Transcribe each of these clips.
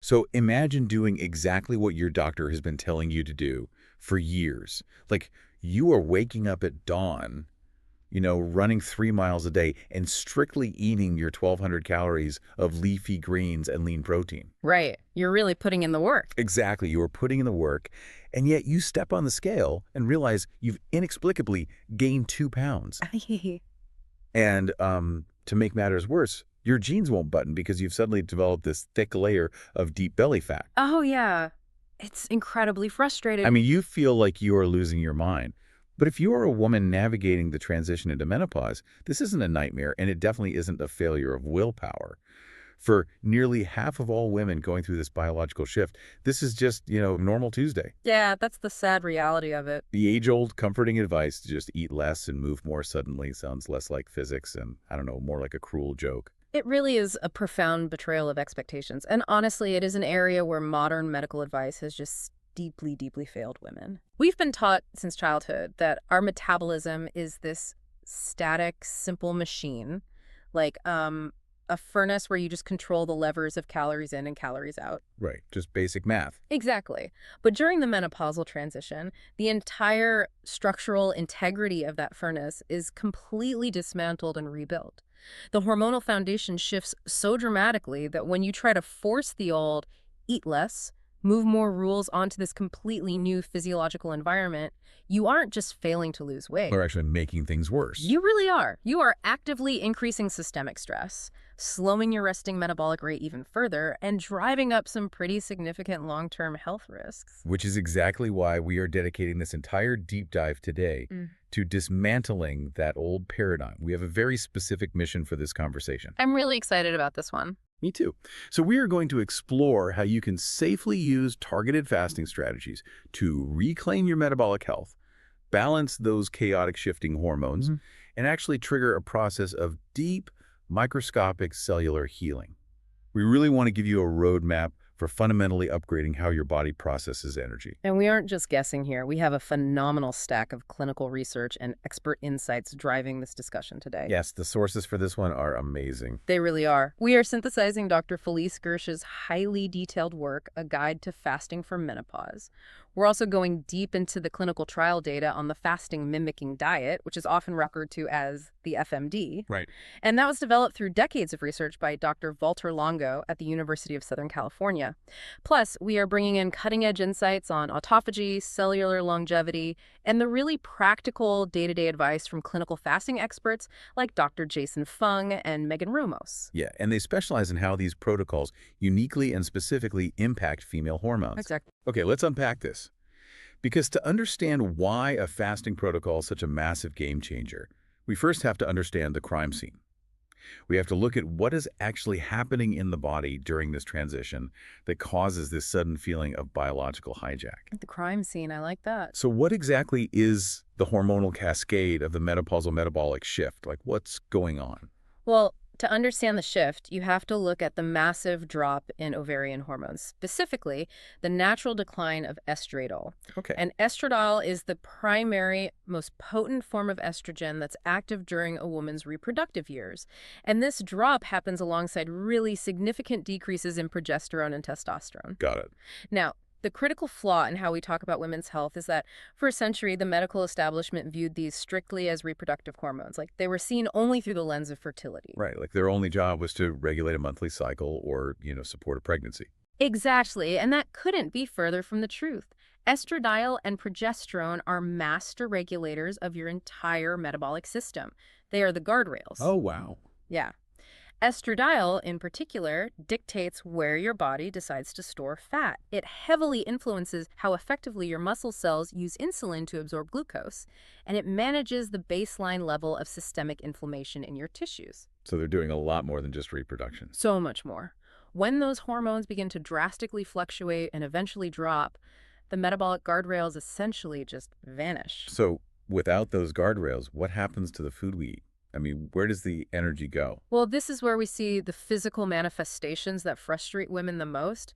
So imagine doing exactly what your doctor has been telling you to do for years. Like you are waking up at dawn, running 3 miles a day and strictly eating your 1,200 calories of leafy greens and lean protein. Right. You're really putting in the work. Exactly. You are putting in the work, and yet you step on the scale and realize you've inexplicably gained 2 pounds. And to make matters worse, your jeans won't button because you've suddenly developed this thick layer of deep belly fat. Oh, yeah. It's incredibly I frustrating. mean, you feel like you are losing your mind. But if you are a woman navigating the transition into menopause, this isn't a nightmare, and it definitely isn't a failure of willpower. For nearly half of all women going through this biological shift, this is just, normal Tuesday. Yeah, that's the sad reality of it. The age-old comforting advice to just eat less and move more suddenly sounds less like physics and, I don't know, more like a cruel joke. It really is a profound betrayal of expectations. And honestly, it is an area where modern medical advice has just deeply, deeply failed women. We've been taught since childhood that our metabolism is this static, simple machine, like a furnace where you just control the levers of calories in and calories out. Right, just basic math. Exactly. But during the menopausal transition, the entire structural integrity of that furnace is completely dismantled and rebuilt. The hormonal foundation shifts so dramatically that when you try to force the old eat less, move more rules onto this completely new physiological environment, you aren't just failing to lose weight. Or actually making things worse. You really are. You are actively increasing systemic stress, slowing your resting metabolic rate even further, and driving up some pretty significant long-term health risks. Which is exactly why we are dedicating this entire deep dive today to dismantling that old paradigm. We have a very specific mission for this conversation. I'm really excited about this one. Me too. So we are going to explore how you can safely use targeted fasting strategies to reclaim your metabolic health, balance those chaotic shifting hormones, and actually trigger a process of deep, microscopic cellular healing. We really want to give you a roadmap for fundamentally upgrading how your body processes energy. And we aren't just guessing here. We have a phenomenal stack of clinical research and expert insights driving this discussion today. Yes, the sources for this one are amazing. They really are. We are synthesizing Dr. Felice Gersh's highly detailed work, A Guide to Fasting for Menopause. We're also going deep into the clinical trial data on the fasting mimicking diet, which is often referred to as the FMD. Right. And that was developed through decades of research by Dr. Walter Longo at the University of Southern California. Plus, we are bringing in cutting-edge insights on autophagy, cellular longevity, and the really practical day-to-day advice from clinical fasting experts like Dr. Jason Fung and Megan Rumos. Yeah, and they specialize in how these protocols uniquely and specifically impact female hormones. Exactly. Okay, let's unpack this. Because to understand why a fasting protocol is such a massive game changer, we first have to understand the crime scene. We have to look at what is actually happening in the body during this transition that causes this sudden feeling of biological hijack. The crime scene, I like that. So what exactly is the hormonal cascade of the menopausal metabolic shift? Like, what's going on? Well, to understand the shift, you have to look at the massive drop in ovarian hormones, specifically the natural decline of estradiol. Okay. And estradiol is the primary, most potent form of estrogen that's active during a woman's reproductive years. And this drop happens alongside really significant decreases in progesterone and testosterone. Got it. Now, the critical flaw in how we talk about women's health is that for a century, the medical establishment viewed these strictly as reproductive hormones. Like they were seen only through the lens of fertility. Right, like their only job was to regulate a monthly cycle or, support a pregnancy. Exactly, and that couldn't be further from the truth. Estradiol and progesterone are master regulators of your entire metabolic system. They are the guardrails. Oh, wow. Yeah. Estradiol, in particular, dictates where your body decides to store fat. It heavily influences how effectively your muscle cells use insulin to absorb glucose, and it manages the baseline level of systemic inflammation in your tissues. So they're doing a lot more than just reproduction. So much more. When those hormones begin to drastically fluctuate and eventually drop, the metabolic guardrails essentially just vanish. So without those guardrails, what happens to the food we eat? I mean, where does the energy go? Well, this is where we see the physical manifestations that frustrate women the most.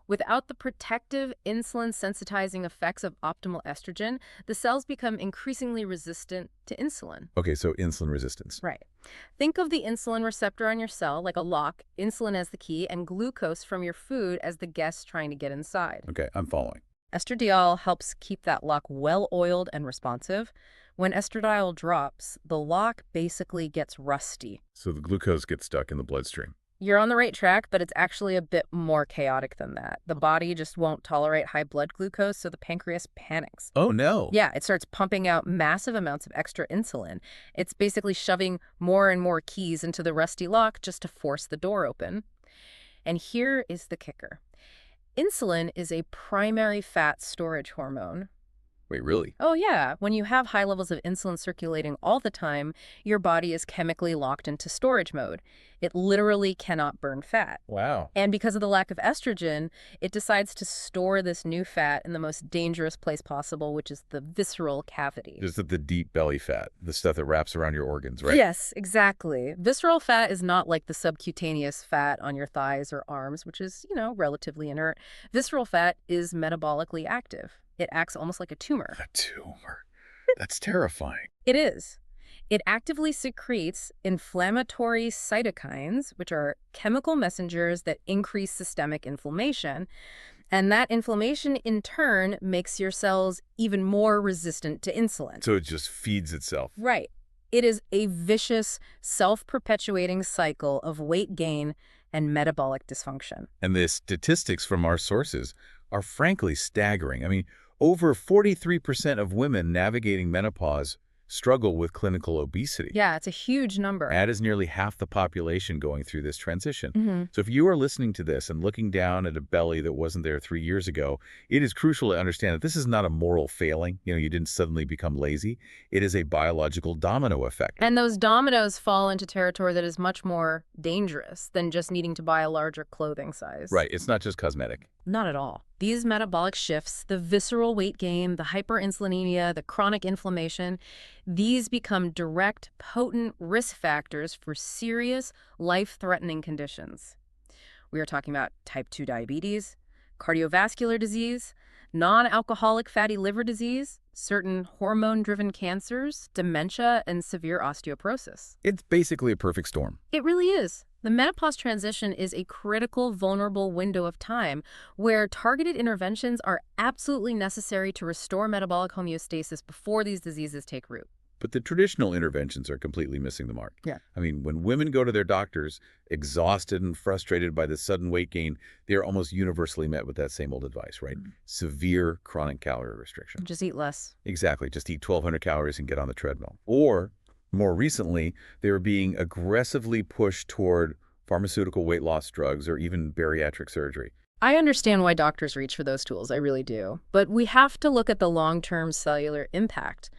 Without the protective insulin-sensitizing effects of optimal estrogen, the cells become increasingly resistant to insulin. Okay, so insulin resistance. Right. Think of the insulin receptor on your cell like a lock, insulin as the key, and glucose from your food as the guest trying to get inside. Okay, I'm following. Estradiol helps keep that lock well-oiled and responsive. When estradiol drops, the lock basically gets rusty. So the glucose gets stuck in the bloodstream. You're on the right track, but it's actually a bit more chaotic than that. The body just won't tolerate high blood glucose, so the pancreas panics. Oh, no. Yeah, it starts pumping out massive amounts of extra insulin. It's basically shoving more and more keys into the rusty lock just to force the door open. And here is the kicker. Insulin is a primary fat storage hormone. Wait, really? Oh, yeah. When you have high levels of insulin circulating all the time, your body is chemically locked into storage mode. It literally cannot burn fat. Wow. And because of the lack of estrogen, it decides to store this new fat in the most dangerous place possible, which is the visceral cavity. Just the deep belly fat, the stuff that wraps around your organs, right? Yes, exactly. Visceral fat is not like the subcutaneous fat on your thighs or arms, which is, relatively inert. Visceral fat is metabolically active. It acts almost like a tumor. A tumor. That's terrifying. It is. It actively secretes inflammatory cytokines, which are chemical messengers that increase systemic inflammation. And that inflammation, in turn, makes your cells even more resistant to insulin. So it just feeds itself. Right. It is a vicious, self-perpetuating cycle of weight gain and metabolic dysfunction. And the statistics from our sources are frankly staggering. I mean, over 43% of women navigating menopause struggle with clinical obesity. Yeah, it's a huge number. That is nearly half the population going through this transition. So if you are listening to this and looking down at a belly that wasn't there 3 years ago, it is crucial to understand that this is not a moral failing. You didn't suddenly become lazy. It is a biological domino effect. And those dominoes fall into territory that is much more dangerous than just needing to buy a larger clothing size. Right. It's not just cosmetic. Not at all. These metabolic shifts, the visceral weight gain, the hyperinsulinemia, the chronic inflammation, these become direct, potent risk factors for serious, life-threatening conditions. We are talking about type 2 diabetes, cardiovascular disease, non-alcoholic fatty liver disease, certain hormone-driven cancers, dementia, and severe osteoporosis. It's basically a perfect storm. It really is. The menopause transition is a critical, vulnerable window of time where targeted interventions are absolutely necessary to restore metabolic homeostasis before these diseases take root. But the traditional interventions are completely missing the mark. Yeah. I mean, when women go to their doctors, exhausted and frustrated by the sudden weight gain, they're almost universally met with that same old advice, right? Severe chronic calorie restriction. Just eat less. Exactly. Just eat 1,200 calories and get on the treadmill. Or, more recently, they were being aggressively pushed toward pharmaceutical weight loss drugs or even bariatric surgery. I understand why doctors reach for those tools, I really do. But we have to look at the long-term cellular impact.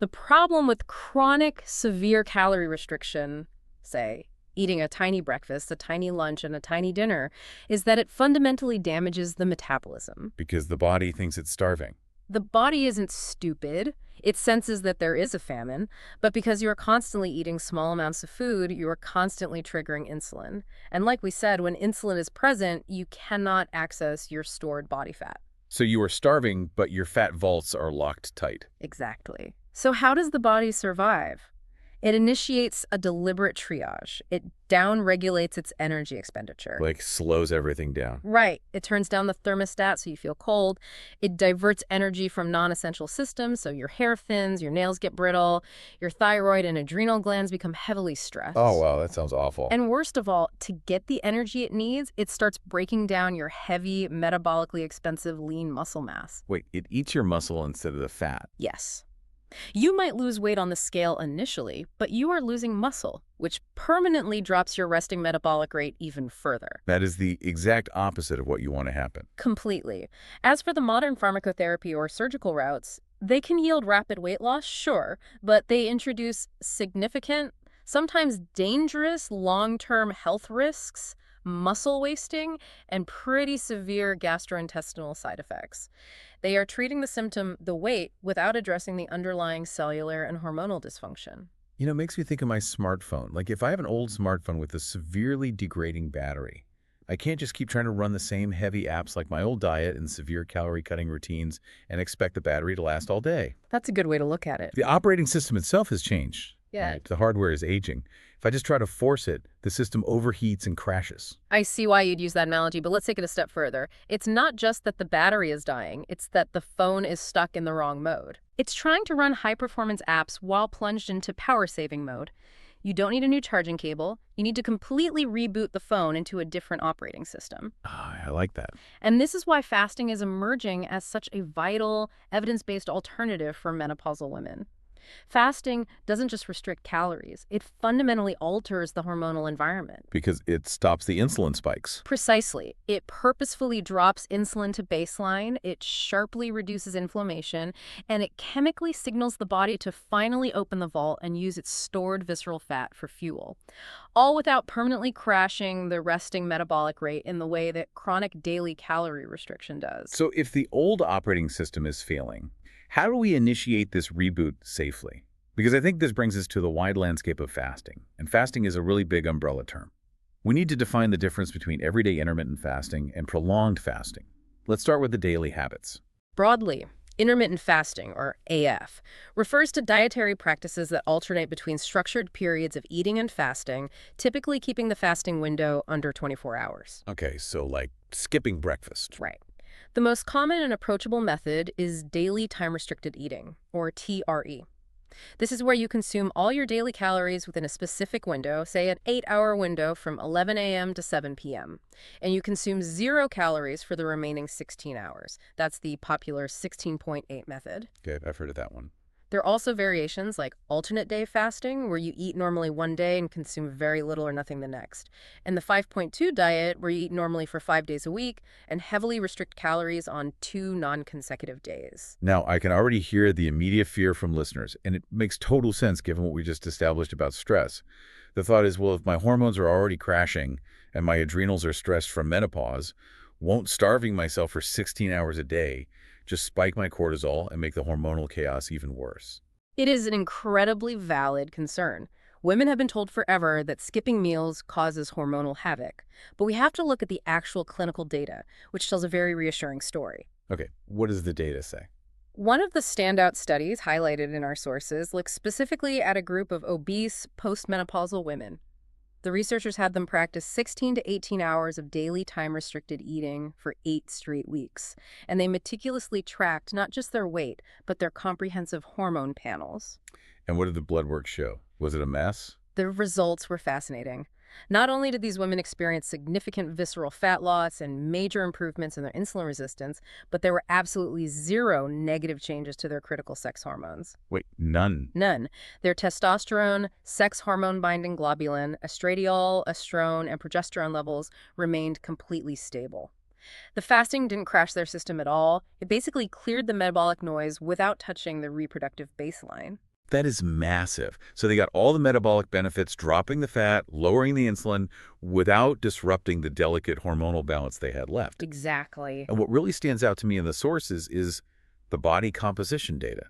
The problem with chronic, severe calorie restriction, say, eating a tiny breakfast, a tiny lunch, and a tiny dinner, is that it fundamentally damages the metabolism. Because the body thinks it's starving. The body isn't stupid. It senses that there is a famine, but because you are constantly eating small amounts of food, you are constantly triggering insulin. And like we said, when insulin is present, you cannot access your stored body fat. So you are starving, but your fat vaults are locked tight. Exactly. So how does the body survive? It initiates a deliberate triage. It down-regulates its energy expenditure. Like slows everything down. Right. It turns down the thermostat so you feel cold. It diverts energy from non-essential systems so your hair thins, your nails get brittle, your thyroid and adrenal glands become heavily stressed. Oh, wow, that sounds awful. And worst of all, to get the energy it needs, it starts breaking down your heavy, metabolically expensive lean muscle mass. Wait, it eats your muscle instead of the fat. Yes. You might lose weight on the scale initially, but you are losing muscle, which permanently drops your resting metabolic rate even further. That is the exact opposite of what you want to happen. Completely. As for the modern pharmacotherapy or surgical routes, they can yield rapid weight loss, sure, but they introduce significant, sometimes dangerous long-term health risks, muscle wasting, and pretty severe gastrointestinal side effects. They are treating the symptom, the weight, without addressing the underlying cellular and hormonal dysfunction. It makes me think of my smartphone. Like if I have an old smartphone with a severely degrading battery, I can't just keep trying to run the same heavy apps like my old diet and severe calorie-cutting routines and expect the battery to last all day. That's a good way to look at it. The operating system itself has changed. Yeah. Right. The hardware is aging. If I just try to force it, the system overheats and crashes. I see why you'd use that analogy, but let's take it a step further. It's not just that the battery is dying, it's that the phone is stuck in the wrong mode. It's trying to run high-performance apps while plunged into power-saving mode. You don't need a new charging cable. You need to completely reboot the phone into a different operating system. Ah, I like that. And this is why fasting is emerging as such a vital, evidence-based alternative for menopausal women. Fasting doesn't just restrict calories, it fundamentally alters the hormonal environment. Because it stops the insulin spikes. Precisely. It purposefully drops insulin to baseline, it sharply reduces inflammation, and it chemically signals the body to finally open the vault and use its stored visceral fat for fuel. All without permanently crashing the resting metabolic rate in the way that chronic daily calorie restriction does. So if the old operating system is failing, how do we initiate this reboot safely? Because I think this brings us to the wide landscape of fasting, and fasting is a really big umbrella term. We need to define the difference between everyday intermittent fasting and prolonged fasting. Let's start with the daily habits. Broadly, intermittent fasting, or AF, refers to dietary practices that alternate between structured periods of eating and fasting, typically keeping the fasting window under 24 hours. Okay, so like skipping breakfast. Right. The most common and approachable method is daily time-restricted eating, or TRE. This is where you consume all your daily calories within a specific window, say an 8-hour window from 11 a.m. to 7 p.m., and you consume 0 calories for the remaining 16 hours. That's the popular 16.8 method. Okay, I've heard of that one. There are also variations like alternate day fasting, where you eat normally one day and consume very little or nothing the next, and the 5.2 diet, where you eat normally for 5 days a week and heavily restrict calories on 2 non-consecutive days. Now, I can already hear the immediate fear from listeners, and it makes total sense given what we just established about stress. The thought is, well, if my hormones are already crashing and my adrenals are stressed from menopause, won't starving myself for 16 hours a day just spike my cortisol and make the hormonal chaos even worse? It is an incredibly valid concern. Women have been told forever that skipping meals causes hormonal havoc, but we have to look at the actual clinical data, which tells a very reassuring story. Okay, what does the data say? One of the standout studies highlighted in our sources looks specifically at a group of obese postmenopausal women. The researchers had them practice 16 to 18 hours of daily time-restricted eating for 8 straight weeks, and they meticulously tracked not just their weight, but their comprehensive hormone panels. And what did the blood work show? Was it a mess? The results were fascinating. Not only did these women experience significant visceral fat loss and major improvements in their insulin resistance, but there were absolutely 0 negative changes to their critical sex hormones. Wait, none? None. Their testosterone, sex hormone-binding globulin, estradiol, estrone, and progesterone levels remained completely stable. The fasting didn't crash their system at all. It basically cleared the metabolic noise without touching the reproductive baseline. That is massive. So they got all the metabolic benefits, dropping the fat, lowering the insulin, without disrupting the delicate hormonal balance they had left. Exactly. And what really stands out to me in the sources is the body composition data.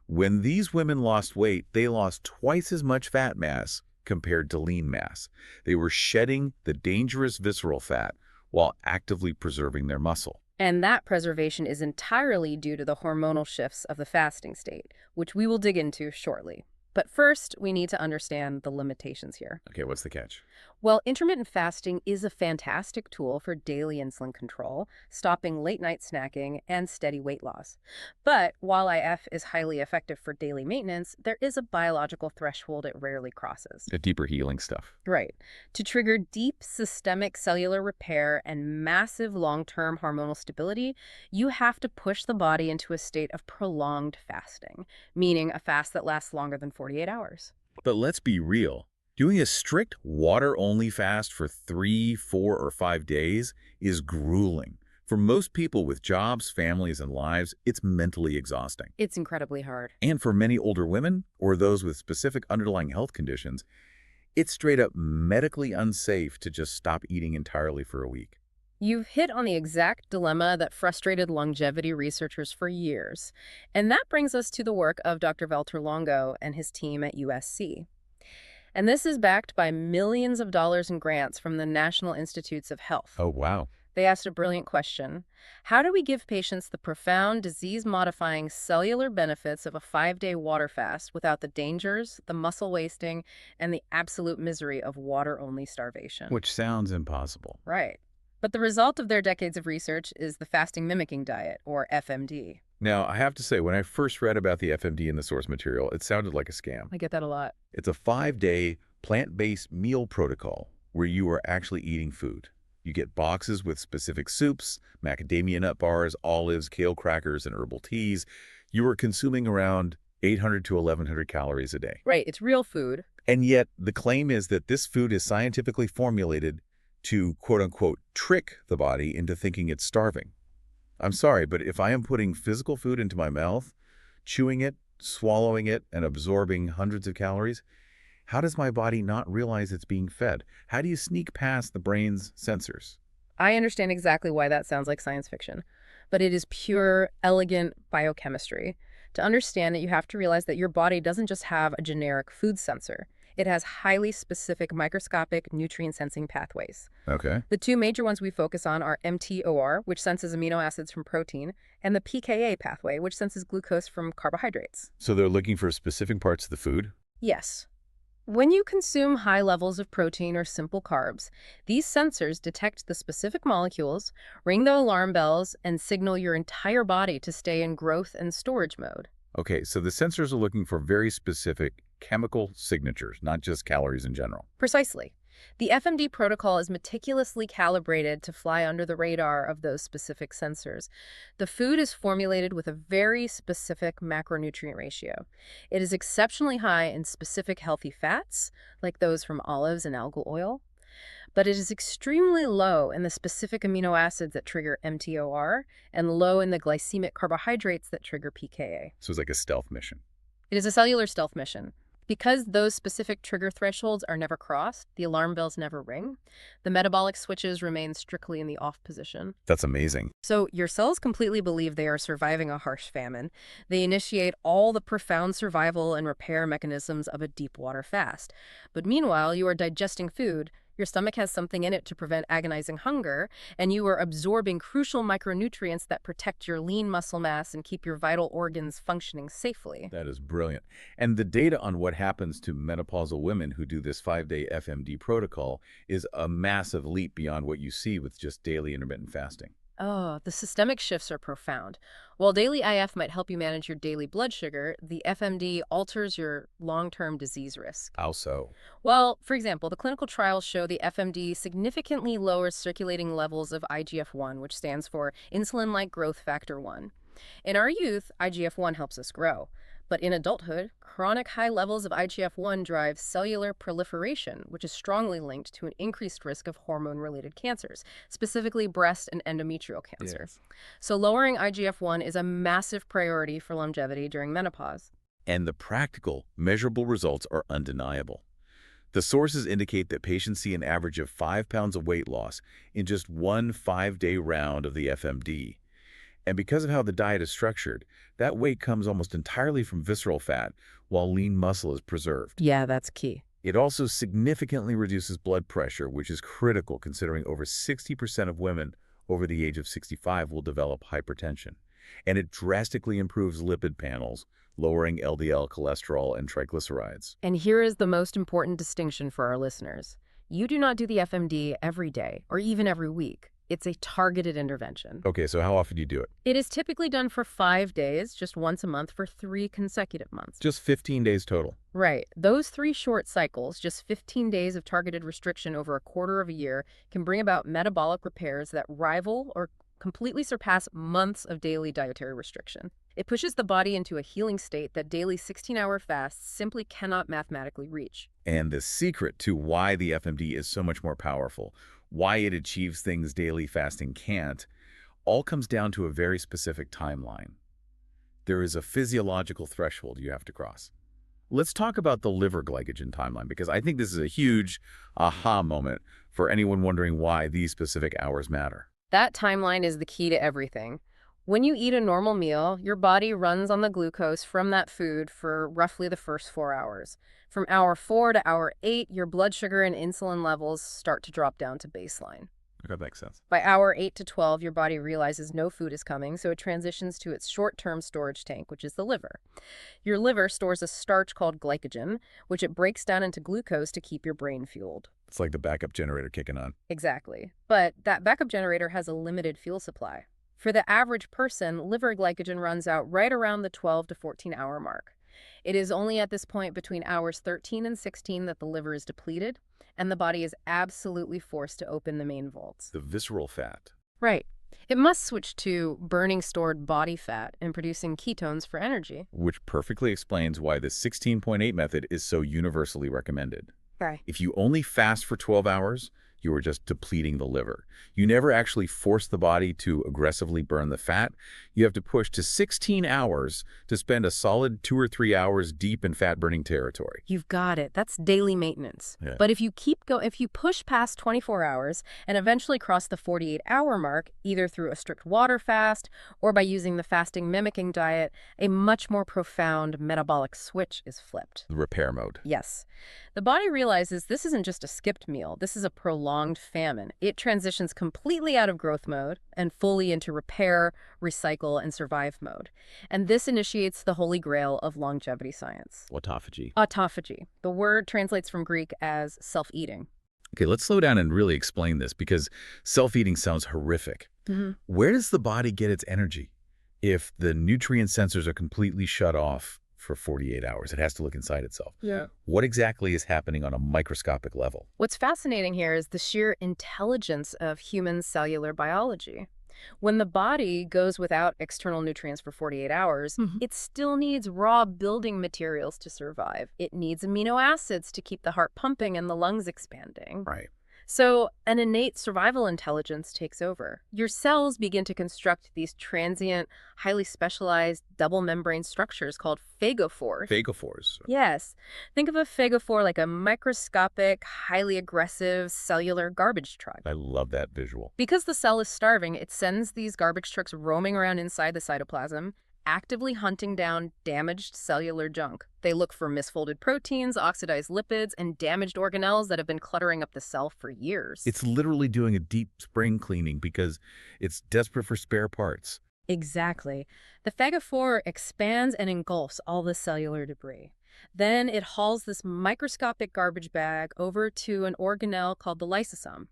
When these women lost weight, they lost twice as much fat mass compared to lean mass. They were shedding the dangerous visceral fat while actively preserving their muscle. And that preservation is entirely due to the hormonal shifts of the fasting state, which we will dig into shortly. But first, we need to understand the limitations here. Okay, what's the catch? Well, intermittent fasting is a fantastic tool for daily insulin control, stopping late-night snacking, and steady weight loss. But while IF is highly effective for daily maintenance, there is a biological threshold it rarely crosses. The deeper healing stuff. Right. To trigger deep systemic cellular repair and massive long-term hormonal stability, you have to push the body into a state of prolonged fasting, meaning a fast that lasts longer than 48 hours. But let's be real. Doing a strict water-only fast for 3, 4, or 5 days is grueling. For most people with jobs, families, and lives, it's mentally exhausting. It's incredibly hard. And for many older women or those with specific underlying health conditions, it's straight up medically unsafe to just stop eating entirely for a week. You've hit on the exact dilemma that frustrated longevity researchers for years. And that brings us to the work of Dr. Valter Longo and his team at USC. And this is backed by millions of dollars in grants from the National Institutes of Health. Oh, wow. They asked a brilliant question. How do we give patients the profound disease-modifying cellular benefits of a 5-day water fast without the dangers, the muscle wasting, and the absolute misery of water-only starvation? Which sounds impossible. Right. But the result of their decades of research is the fasting mimicking diet, or FMD. Now, I have to say, when I first read about the FMD in the source material, it sounded like a scam. I get that a lot. It's a 5-day plant-based meal protocol where you are actually eating food. You get boxes with specific soups, macadamia nut bars, olives, kale crackers, and herbal teas. You are consuming around 800 to 1,100 calories a day. Right, it's real food. And yet, the claim is that this food is scientifically formulated to, quote-unquote, trick the body into thinking it's starving. I'm sorry, but if I am putting physical food into my mouth, chewing it, swallowing it, and absorbing hundreds of calories, how does my body not realize it's being fed? How do you sneak past the brain's sensors? I understand exactly why that sounds like science fiction, but it is pure, elegant biochemistry. To understand it, you have to realize that your body doesn't just have a generic food sensor. It has highly specific microscopic nutrient-sensing pathways. Okay. The two major ones we focus on are mTOR, which senses amino acids from protein, and the pKa pathway, which senses glucose from carbohydrates. So they're looking for specific parts of the food? Yes. When you consume high levels of protein or simple carbs, these sensors detect the specific molecules, ring the alarm bells, and signal your entire body to stay in growth and storage mode. Okay, so the sensors are looking for very specific chemical signatures, not just calories in general. Precisely. The FMD protocol is meticulously calibrated to fly under the radar of those specific sensors. The food is formulated with a very specific macronutrient ratio. It is exceptionally high in specific healthy fats, like those from olives and algal oil, but it is extremely low in the specific amino acids that trigger mTOR and low in the glycemic carbohydrates that trigger pKa. So it's like a stealth mission. It is a cellular stealth mission. Because those specific trigger thresholds are never crossed, the alarm bells never ring, the metabolic switches remain strictly in the off position. That's amazing. So your cells completely believe they are surviving a harsh famine. They initiate all the profound survival and repair mechanisms of a deep water fast. But meanwhile, you are digesting food. Your stomach has something in it to prevent agonizing hunger, and you are absorbing crucial micronutrients that protect your lean muscle mass and keep your vital organs functioning safely. That is brilliant. And the data on what happens to menopausal women who do this 5-day FMD protocol is a massive leap beyond what you see with just daily intermittent fasting. Oh, the systemic shifts are profound. While daily IF might help you manage your daily blood sugar, the FMD alters your long-term disease risk. How so? Well, for example, the clinical trials show the FMD significantly lowers circulating levels of IGF-1, which stands for insulin-like growth factor 1. In our youth, IGF-1 helps us grow. But in adulthood, chronic high levels of IGF-1 drive cellular proliferation, which is strongly linked to an increased risk of hormone-related cancers, specifically breast and endometrial cancer. Yes. So lowering IGF-1 is a massive priority for longevity during menopause. And the practical, measurable results are undeniable. The sources indicate that patients see an average of 5 pounds of weight loss in just one 5-day round of the FMD. And because of how the diet is structured, that weight comes almost entirely from visceral fat, while lean muscle is preserved. Yeah, that's key. It also significantly reduces blood pressure, which is critical considering over 60% of women over the age of 65 will develop hypertension. And it drastically improves lipid panels, lowering LDL cholesterol and triglycerides. And here is the most important distinction for our listeners. You do not do the FMD every day or even every week. It's a targeted intervention. Okay, so how often do you do it? It is typically done for 5 days, just once a month for 3 consecutive months. Just 15 days total. Right. Those 3 short cycles, just 15 days of targeted restriction over a quarter of a year, can bring about metabolic repairs that rival or completely surpass months of daily dietary restriction. It pushes the body into a healing state that daily 16-hour fasts simply cannot mathematically reach. And the secret to why the FMD is so much more powerful, why it achieves things daily fasting can't, all comes down to a very specific timeline. There is a physiological threshold you have to cross. Let's talk about the liver glycogen timeline, because I think this is a huge aha moment for anyone wondering why these specific hours matter. That timeline is the key to everything. When you eat a normal meal, your body runs on the glucose from that food for roughly the first 4 hours. From hour 4 to hour 8, your blood sugar and insulin levels start to drop down to baseline. Okay, that makes sense. By hour 8 to 12, your body realizes no food is coming, so it transitions to its short-term storage tank, which is the liver. Your liver stores a starch called glycogen, which it breaks down into glucose to keep your brain fueled. It's like the backup generator kicking on. Exactly. But that backup generator has a limited fuel supply. For the average person, liver glycogen runs out right around the 12 to 14-hour mark. It is only at this point between hours 13 and 16 that the liver is depleted, and the body is absolutely forced to open the main vaults. The visceral fat. Right. It must switch to burning stored body fat and producing ketones for energy. Which perfectly explains why the 16.8 method is so universally recommended. Right. If you only fast for 12 hours, you are just depleting the liver. You never actually force the body to aggressively burn the fat. You have to push to 16 hours to spend a solid 2 or 3 hours deep in fat-burning territory. You've got it. That's daily maintenance. Yeah. But if you push past 24 hours and eventually cross the 48-hour mark, either through a strict water fast or by using the fasting mimicking diet, a much more profound metabolic switch is flipped. The repair mode. Yes. The body realizes this isn't just a skipped meal. This is a prolonged famine. It transitions completely out of growth mode and fully into repair, recycle, and survive mode. And this initiates the holy grail of longevity science. Autophagy. Autophagy. The word translates from Greek as self-eating. Okay, let's slow down and really explain this because self-eating sounds horrific. Where does the body get its energy? If the nutrient sensors are completely shut off for 48 hours, it has to look inside itself. Yeah. What exactly is happening on a microscopic level? What's fascinating here is the sheer intelligence of human cellular biology. When the body goes without external nutrients for 48 hours, it still needs raw building materials to survive. It needs amino acids to keep the heart pumping and the lungs expanding. Right. So an innate survival intelligence takes over. Your cells begin to construct these transient, highly specialized double membrane structures called phagophores. Phagophores. Yes. Think of a phagophore like a microscopic, highly aggressive cellular garbage truck. I love that visual. Because the cell is starving, it sends these garbage trucks roaming around inside the cytoplasm, actively hunting down damaged cellular junk. They look for misfolded proteins, oxidized lipids, and damaged organelles that have been cluttering up the cell for years. It's literally doing a deep spring cleaning because it's desperate for spare parts. Exactly. The phagophore expands and engulfs all the cellular debris. Then it hauls this microscopic garbage bag over to an organelle called the lysosome.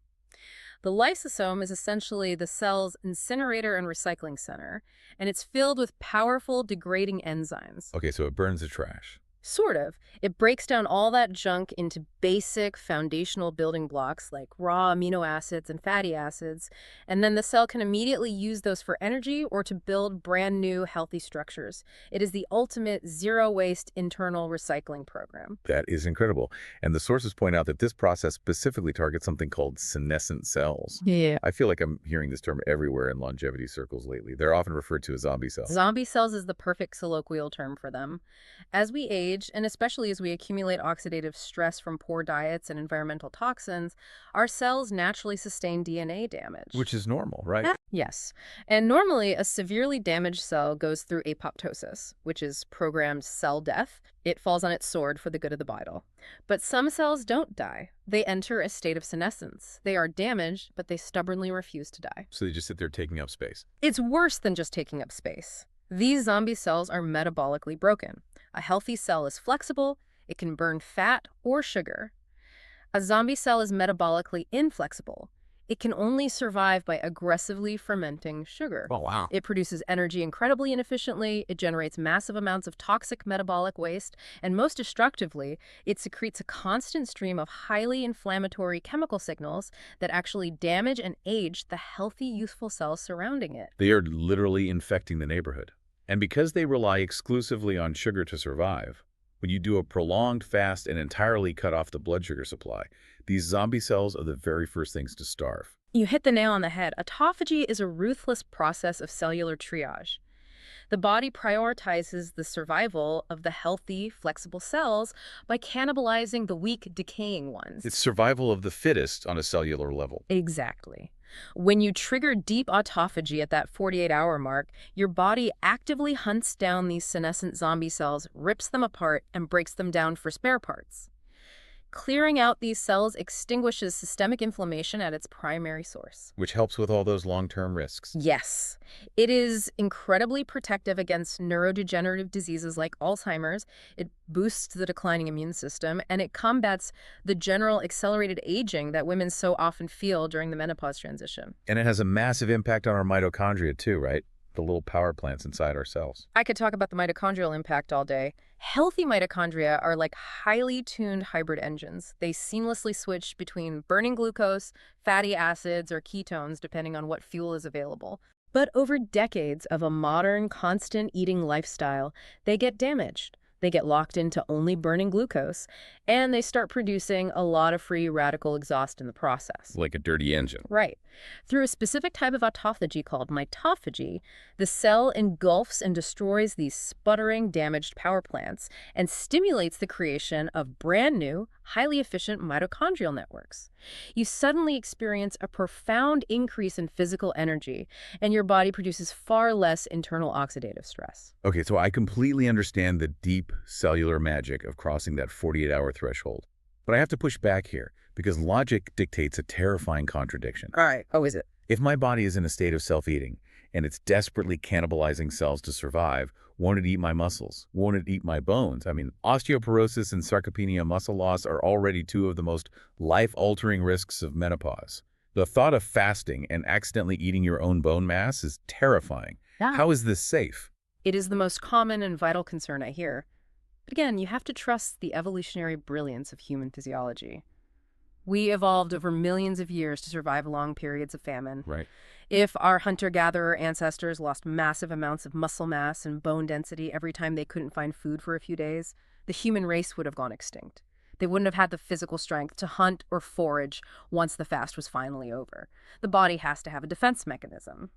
The lysosome is essentially the cell's incinerator and recycling center, and it's filled with powerful degrading enzymes. Okay, so it burns the trash. Sort of. It breaks down all that junk into basic foundational building blocks like raw amino acids and fatty acids, and then the cell can immediately use those for energy or to build brand new healthy structures. It is the ultimate zero-waste internal recycling program. That is incredible. And the sources point out that this process specifically targets something called senescent cells. Yeah. I feel like I'm hearing this term everywhere in longevity circles lately. They're often referred to as zombie cells. Zombie cells is the perfect colloquial term for them. As we age, and especially as we accumulate oxidative stress from poor diets and environmental toxins, our cells naturally sustain DNA damage. Which is normal, right? Yes. And normally, a severely damaged cell goes through apoptosis, which is programmed cell death. It falls on its sword for the good of the vital. But some cells don't die. They enter a state of senescence. They are damaged, but they stubbornly refuse to die. So they just sit there taking up space. It's worse than just taking up space. These zombie cells are metabolically broken. A healthy cell is flexible. It can burn fat or sugar. A zombie cell is metabolically inflexible. It can only survive by aggressively fermenting sugar. Oh, wow. It produces energy incredibly inefficiently, it generates massive amounts of toxic metabolic waste, and most destructively, it secretes a constant stream of highly inflammatory chemical signals that actually damage and age the healthy, youthful cells surrounding it. They are literally infecting the neighborhood. And because they rely exclusively on sugar to survive, when you do a prolonged fast and entirely cut off the blood sugar supply, these zombie cells are the very first things to starve. You hit the nail on the head. Autophagy is a ruthless process of cellular triage. The body prioritizes the survival of the healthy, flexible cells by cannibalizing the weak, decaying ones. It's survival of the fittest on a cellular level. Exactly. When you trigger deep autophagy at that 48-hour mark, your body actively hunts down these senescent zombie cells, rips them apart, and breaks them down for spare parts. Clearing out these cells extinguishes systemic inflammation at its primary source. Which helps with all those long-term risks. Yes, it is incredibly protective against neurodegenerative diseases like Alzheimer's. It boosts the declining immune system, and it combats the general accelerated aging that women so often feel during the menopause transition. And it has a massive impact on our mitochondria too, right? The little power plants inside our cells. I could talk about the mitochondrial impact all day. Healthy mitochondria are like highly tuned hybrid engines. They seamlessly switch between burning glucose, fatty acids, or ketones, depending on what fuel is available. But over decades of a modern, constant eating lifestyle, they get damaged. They get locked into only burning glucose, and they start producing a lot of free radical exhaust in the process. Like a dirty engine. Right. Through a specific type of autophagy called mitophagy, the cell engulfs and destroys these sputtering, damaged power plants and stimulates the creation of brand new, highly efficient mitochondrial networks. You suddenly experience a profound increase in physical energy, and your body produces far less internal oxidative stress. Okay, so I completely understand the deep cellular magic of crossing that 48-hour threshold. But I have to push back here, because logic dictates a terrifying contradiction. All right. Oh, is it? If my body is in a state of self-eating, and it's desperately cannibalizing cells to survive, won't it eat my muscles? Won't it eat my bones? I mean, osteoporosis and sarcopenia muscle loss are already two of the most life-altering risks of menopause. The thought of fasting and accidentally eating your own bone mass is terrifying. Yeah. How is this safe? It is the most common and vital concern I hear. But again, you have to trust the evolutionary brilliance of human physiology. We evolved over millions of years to survive long periods of famine. Right. If our hunter-gatherer ancestors lost massive amounts of muscle mass and bone density every time they couldn't find food for a few days, the human race would have gone extinct. They wouldn't have had the physical strength to hunt or forage once the fast was finally over. The body has to have a defense mechanism.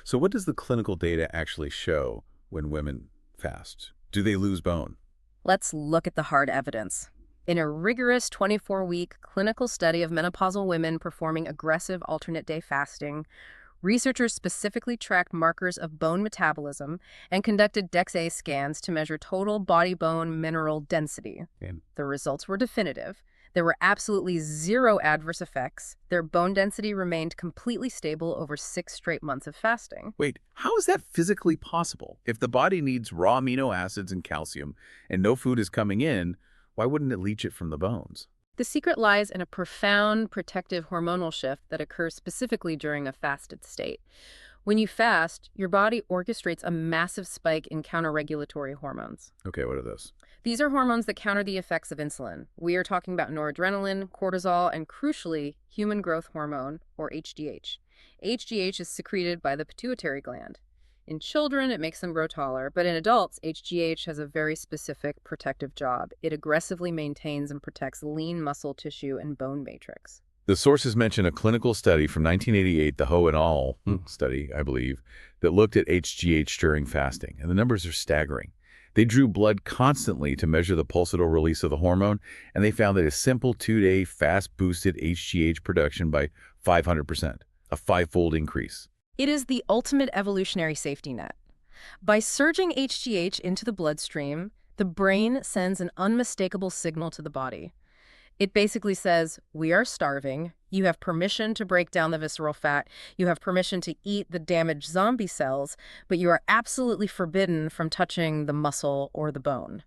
So what does the clinical data actually show when women fast? Do they lose bone? Let's look at the hard evidence. In a rigorous 24-week clinical study of menopausal women performing aggressive alternate-day fasting, researchers specifically tracked markers of bone metabolism and conducted DEXA scans to measure total body bone mineral density. And The results were definitive. There were absolutely zero adverse effects. Their bone density remained completely stable over 6 straight months of fasting. wait, how is that physically possible? If the body needs raw amino acids and calcium and no food is coming in, why wouldn't it leach it from the bones? The secret lies in a profound protective hormonal shift that occurs specifically during a fasted state. When you fast, your body orchestrates a massive spike in counter-regulatory hormones. Okay, what are those? These are hormones that counter the effects of insulin. We are talking about noradrenaline, cortisol, and crucially, human growth hormone, or HGH. HGH is secreted by the pituitary gland. In children, it makes them grow taller, but in adults, HGH has a very specific protective job. It aggressively maintains and protects lean muscle tissue and bone matrix. The sources mention a clinical study from 1988, the Ho et al. Study, I believe, that looked at HGH during fasting, and the numbers are staggering. They drew blood constantly to measure the pulsatile release of the hormone, and they found that a simple 2-day fast boosted HGH production by 500%, a 5-fold increase. It is the ultimate evolutionary safety net. By surging HGH into the bloodstream, the brain sends an unmistakable signal to the body. It basically says, we are starving, you have permission to break down the visceral fat, you have permission to eat the damaged zombie cells, but you are absolutely forbidden from touching the muscle or the bone.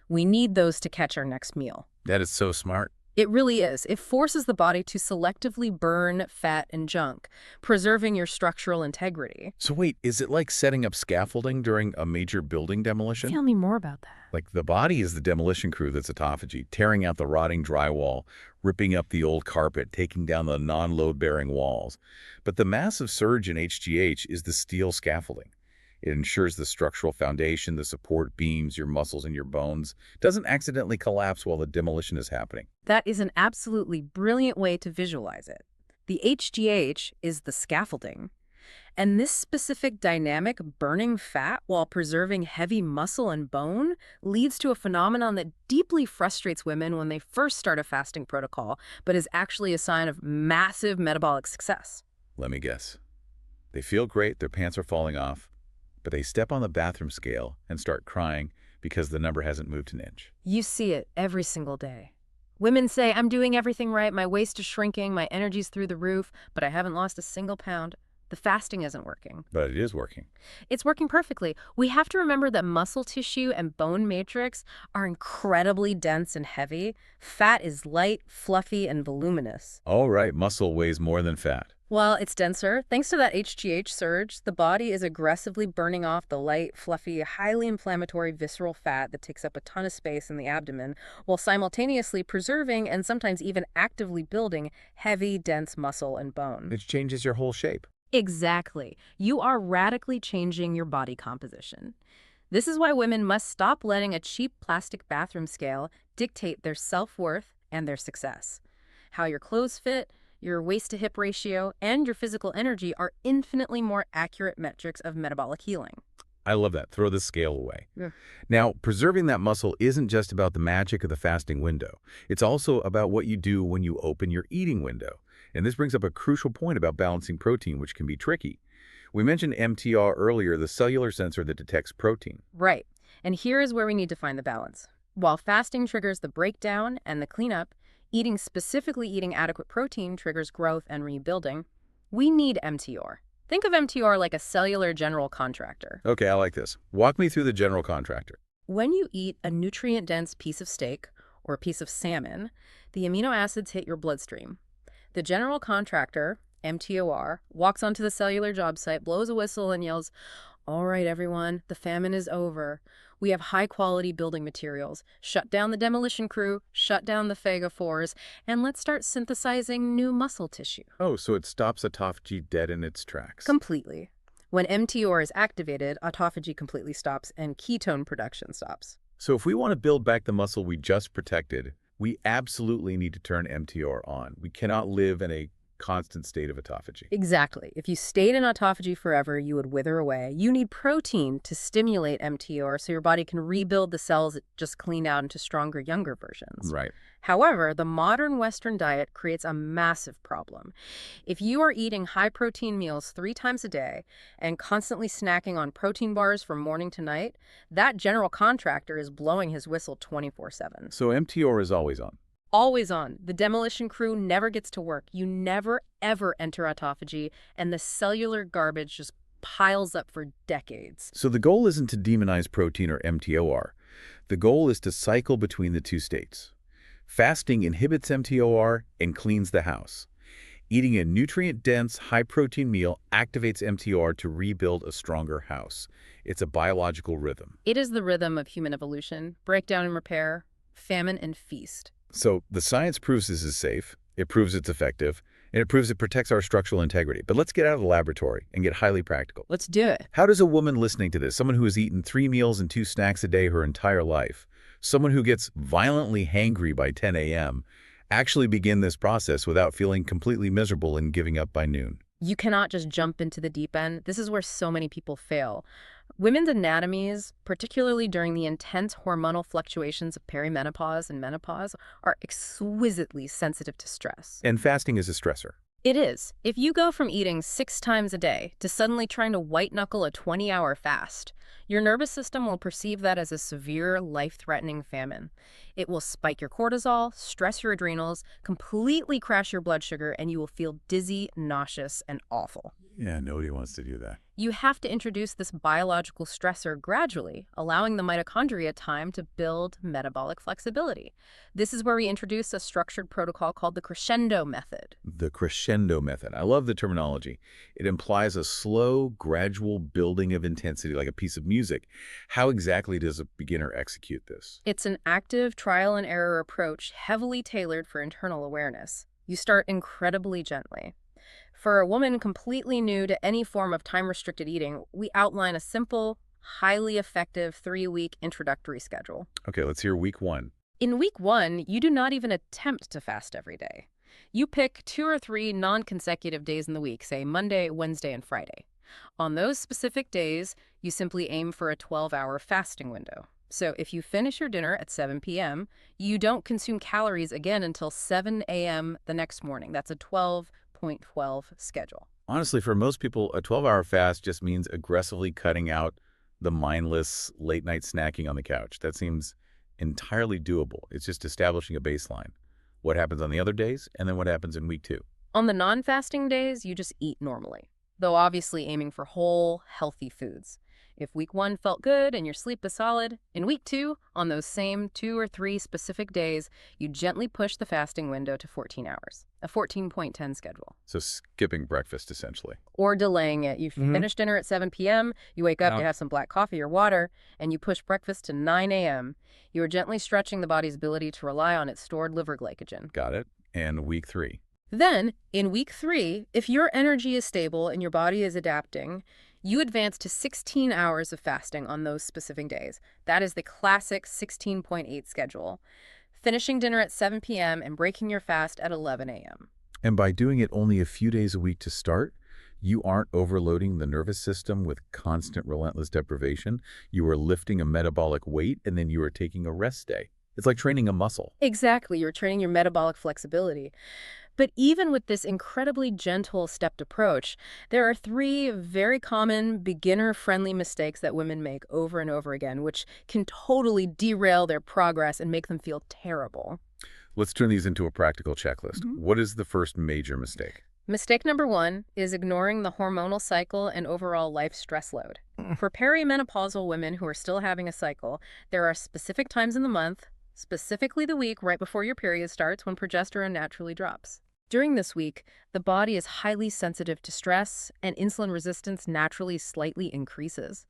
We need those to catch our next meal. That is so smart. It really is. It forces the body to selectively burn fat and junk, preserving your structural integrity. So wait, is it like setting up scaffolding during a major building demolition? Tell me more about that. Like the body is the demolition crew that's autophagy, tearing out the rotting drywall, ripping up the old carpet, taking down the non-load-bearing walls. But the massive surge in HGH is the steel scaffolding. It ensures the structural foundation, the support beams, your muscles and your bones, doesn't accidentally collapse while the demolition is happening. That is an absolutely brilliant way to visualize it. The HGH is the scaffolding. And this specific dynamic burning fat while preserving heavy muscle and bone leads to a phenomenon that deeply frustrates women when they first start a fasting protocol, but is actually a sign of massive metabolic success. Let me guess. They feel great, their pants are falling off, but they step on the bathroom scale and start crying because the number hasn't moved an inch. You see it every single day. Women say, I'm doing everything right, my waist is shrinking, my energy's through the roof, but I haven't lost a single pound. The fasting isn't working. But it is working. It's working perfectly. We have to remember that muscle tissue and bone matrix are incredibly dense and heavy. Fat is light, fluffy, and voluminous. All right, muscle weighs more than fat. While it's denser, thanks to that HGH surge, the body is aggressively burning off the light, fluffy, highly inflammatory visceral fat that takes up a ton of space in the abdomen, while simultaneously preserving and sometimes even actively building heavy, dense muscle and bone. It changes your whole shape. Exactly. You are radically changing your body composition. This is why women must stop letting a cheap plastic bathroom scale dictate their self-worth and their success. How your clothes fit, your waist-to-hip ratio, and your physical energy are infinitely more accurate metrics of metabolic healing. I love that. Throw the scale away. Yeah. Now, preserving that muscle isn't just about the magic of the fasting window. It's also about what you do when you open your eating window. And this brings up a crucial point about balancing protein, which can be tricky. We mentioned MTR earlier, the cellular sensor that detects protein. Right. And here is where we need to find the balance. While fasting triggers the breakdown and the cleanup, specifically eating adequate protein triggers growth and rebuilding, we need MTR. Think of MTR like a cellular general contractor. Okay, I like this. Walk me through the general contractor. When you eat a nutrient-dense piece of steak or a piece of salmon, the amino acids hit your bloodstream. The general contractor, MTOR, walks onto the cellular job site, blows a whistle, and yells, "All right, everyone, the famine is over. We have high-quality building materials. Shut down the demolition crew, shut down the phagophores, and let's start synthesizing new muscle tissue." Oh, so it stops autophagy dead in its tracks. Completely. When MTOR is activated, autophagy completely stops and ketone production stops. So if we want to build back the muscle we just protected, we absolutely need to turn MTR on. We cannot live in a constant state of autophagy. Exactly. If you stayed in autophagy forever, you would wither away. You need protein to stimulate MTR so your body can rebuild the cells it just cleaned out into stronger, younger versions. Right. However, the modern Western diet creates a massive problem. If you are eating high-protein meals 3 times a day and constantly snacking on protein bars from morning to night, that general contractor is blowing his whistle 24/7. So MTR is always on. Always on. The demolition crew never gets to work. You never, ever enter autophagy, and the cellular garbage just piles up for decades. So the goal isn't to demonize protein or MTOR. The goal is to cycle between the two states. Fasting inhibits MTOR and cleans the house. Eating a nutrient-dense, high-protein meal activates MTR to rebuild a stronger house. It's a biological rhythm. It is the rhythm of human evolution, breakdown and repair, famine and feast. So the science proves this is safe, it proves it's effective, and it proves it protects our structural integrity. But let's get out of the laboratory and get highly practical. Let's do it. How does a woman listening to this, someone who has eaten 3 meals and 2 snacks a day her entire life, someone who gets violently hangry by 10 a.m., actually begin this process without feeling completely miserable and giving up by noon? You cannot just jump into the deep end. This is where so many people fail. Women's anatomies, particularly during the intense hormonal fluctuations of perimenopause and menopause, are exquisitely sensitive to stress. And fasting is a stressor. It is. If you go from eating 6 times a day to suddenly trying to white-knuckle a 20-hour fast, your nervous system will perceive that as a severe, life-threatening famine. It will spike your cortisol, stress your adrenals, completely crash your blood sugar, and you will feel dizzy, nauseous, and awful. Yeah, nobody wants to do that. You have to introduce this biological stressor gradually, allowing the mitochondria time to build metabolic flexibility. This is where we introduce a structured protocol called the crescendo method. The crescendo method. I love the terminology. It implies a slow, gradual building of intensity, like a piece of music. How exactly does a beginner execute this? It's an active trial and error approach heavily tailored for internal awareness. You start incredibly gently. For a woman completely new to any form of time-restricted eating, we outline a simple, highly effective 3-week introductory schedule. Okay, let's hear week 1. In week 1, you do not even attempt to fast every day. You pick 2 or 3 non-consecutive days in the week, say Monday, Wednesday, and Friday. On those specific days, you simply aim for a 12-hour fasting window. So if you finish your dinner at 7 p.m., you don't consume calories again until 7 a.m. the next morning. That's a 12.12 schedule. Honestly, for most people, a 12-hour fast just means aggressively cutting out the mindless late-night snacking on the couch. That seems entirely doable. It's just establishing a baseline. What happens on the other days, and then what happens in week 2? On the non-fasting days, you just eat normally, though obviously aiming for whole, healthy foods. If week 1 felt good and your sleep is solid, in week 2, on those same 2 or 3 specific days, you gently push the fasting window to 14 hours, a 14.10 schedule. So skipping breakfast, essentially. Or delaying it. You finish dinner at 7 p.m., you wake up to have some black coffee or water, and you push breakfast to 9 a.m. You are gently stretching the body's ability to rely on its stored liver glycogen. Got it. And week 3? Then, in week 3, if your energy is stable and your body is adapting, you advance to 16 hours of fasting on those specific days. That is the classic 16.8 schedule. Finishing dinner at 7 p.m. and breaking your fast at 11 a.m. And by doing it only a few days a week to start, you aren't overloading the nervous system with constant, relentless deprivation. You are lifting a metabolic weight, and then you are taking a rest day. It's like training a muscle. Exactly. You're training your metabolic flexibility. But even with this incredibly gentle, stepped approach, there are 3 very common beginner-friendly mistakes that women make over and over again, which can totally derail their progress and make them feel terrible. Let's turn these into a practical checklist. What is the first major mistake? Mistake number 1 is ignoring the hormonal cycle and overall life stress load. For perimenopausal women who are still having a cycle, there are specific times in the month, specifically the week right before your period starts, when progesterone naturally drops. During this week, the body is highly sensitive to stress, and insulin resistance naturally slightly increases.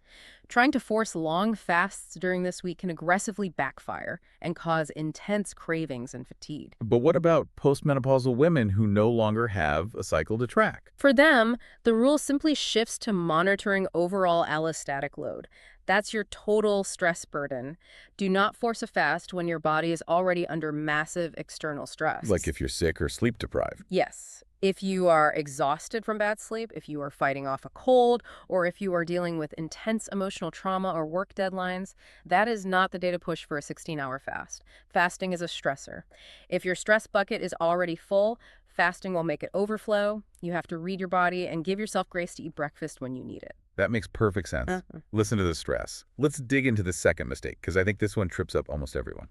Trying to force long fasts during this week can aggressively backfire and cause intense cravings and fatigue. But what about postmenopausal women who no longer have a cycle to track? For them, the rule simply shifts to monitoring overall allostatic load. That's your total stress burden. Do not force a fast when your body is already under massive external stress. Like if you're sick or sleep deprived. Yes. If you are exhausted from bad sleep, if you are fighting off a cold, or if you are dealing with intense emotional trauma or work deadlines, that is not the day to push for a 16-hour fast. Fasting is a stressor. If your stress bucket is already full, fasting will make it overflow. You have to read your body and give yourself grace to eat breakfast when you need it. That makes perfect sense. Listen to the stress. Let's dig into the second mistake, because I think this one trips up almost everyone.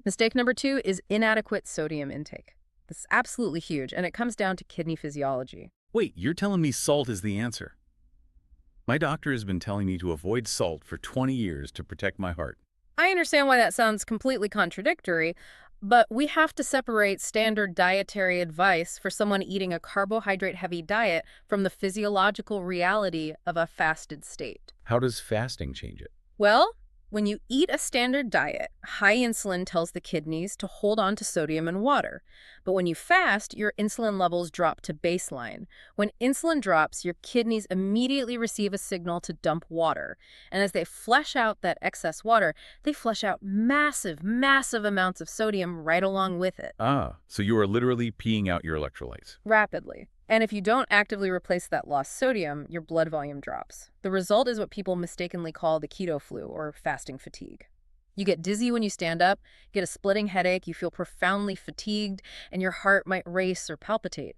Mistake number 2 is inadequate sodium intake. This is absolutely huge, and it comes down to kidney physiology. Wait, you're telling me salt is the answer? My doctor has been telling me to avoid salt for 20 years to protect my heart. I understand why that sounds completely contradictory, but we have to separate standard dietary advice for someone eating a carbohydrate-heavy diet from the physiological reality of a fasted state. How does fasting change it? Well, when you eat a standard diet, high insulin tells the kidneys to hold on to sodium and water. But when you fast, your insulin levels drop to baseline. When insulin drops, your kidneys immediately receive a signal to dump water. And as they flush out that excess water, they flush out massive, massive amounts of sodium right along with it. Ah, so you are literally peeing out your electrolytes. Rapidly. And if you don't actively replace that lost sodium, your blood volume drops. The result is what people mistakenly call the keto flu, or fasting fatigue. You get dizzy when you stand up, get a splitting headache, you feel profoundly fatigued, and your heart might race or palpitate.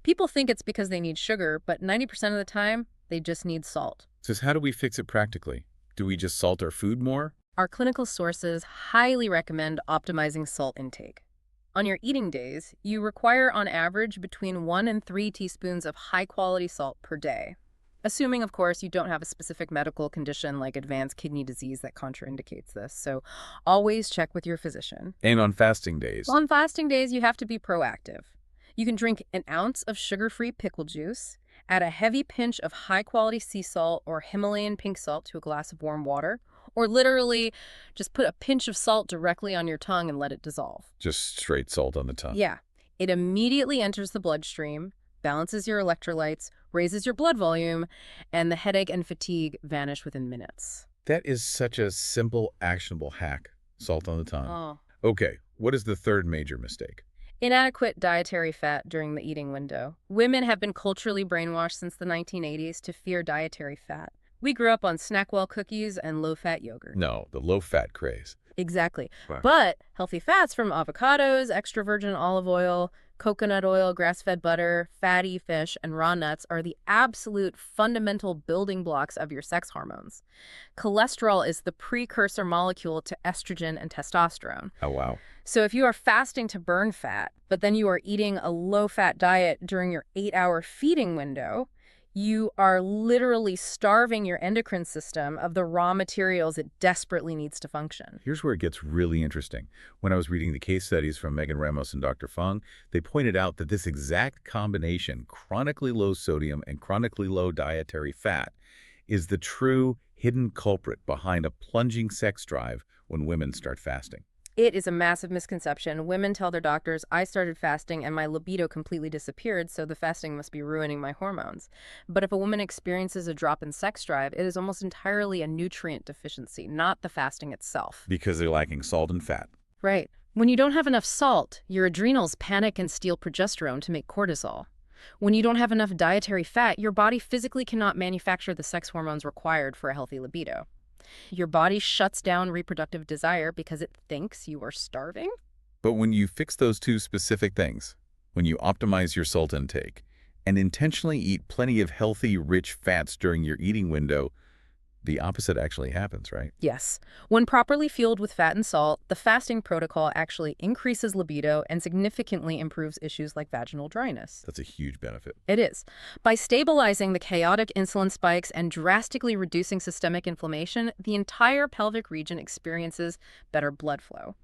People think it's because they need sugar, but 90% of the time, they just need salt. So how do we fix it practically? Do we just salt our food more? Our clinical sources highly recommend optimizing salt intake. On your eating days, you require on average between 1 and 3 teaspoons of high-quality salt per day. Assuming, of course, you don't have a specific medical condition like advanced kidney disease that contraindicates this. So always check with your physician. And on fasting days? On fasting days, you have to be proactive. You can drink an ounce of sugar-free pickle juice, add a heavy pinch of high-quality sea salt or Himalayan pink salt to a glass of warm water, or literally just put a pinch of salt directly on your tongue and let it dissolve. Just straight salt on the tongue? Yeah. It immediately enters the bloodstream, balances your electrolytes, raises your blood volume, and the headache and fatigue vanish within minutes. That is such a simple, actionable hack. Salt on the tongue. Oh. Okay, what is the third major mistake? Inadequate dietary fat during the eating window. Women have been culturally brainwashed since the 1980s to fear dietary fat. We grew up on Snackwell cookies and low-fat yogurt. No, the low-fat craze. Exactly. Wow. But healthy fats from avocados, extra virgin olive oil, Coconut oil, grass-fed butter, fatty fish, and raw nuts are the absolute fundamental building blocks of your sex hormones. Cholesterol is the precursor molecule to estrogen and testosterone. Oh, wow. So if you are fasting to burn fat, but then you are eating a low-fat diet during your 8-hour feeding window, you are literally starving your endocrine system of the raw materials it desperately needs to function. Here's where it gets really interesting. When I was reading the case studies from Megan Ramos and Dr. Fung, they pointed out that this exact combination, chronically low sodium and chronically low dietary fat, is the true hidden culprit behind a plunging sex drive when women start fasting. It is a massive misconception. Women tell their doctors, I started fasting and my libido completely disappeared, so the fasting must be ruining my hormones. But if a woman experiences a drop in sex drive, it is almost entirely a nutrient deficiency, not the fasting itself. Because they're lacking salt and fat. Right. When you don't have enough salt, your adrenals panic and steal progesterone to make cortisol. When you don't have enough dietary fat, your body physically cannot manufacture the sex hormones required for a healthy libido. Your body shuts down reproductive desire because it thinks you are starving. But when you fix those two specific things, when you optimize your salt intake and intentionally eat plenty of healthy, rich fats during your eating window, the opposite actually happens, right? Yes. When properly fueled with fat and salt, the fasting protocol actually increases libido and significantly improves issues like vaginal dryness. That's a huge benefit. It is. By stabilizing the chaotic insulin spikes and drastically reducing systemic inflammation, the entire pelvic region experiences better blood flow.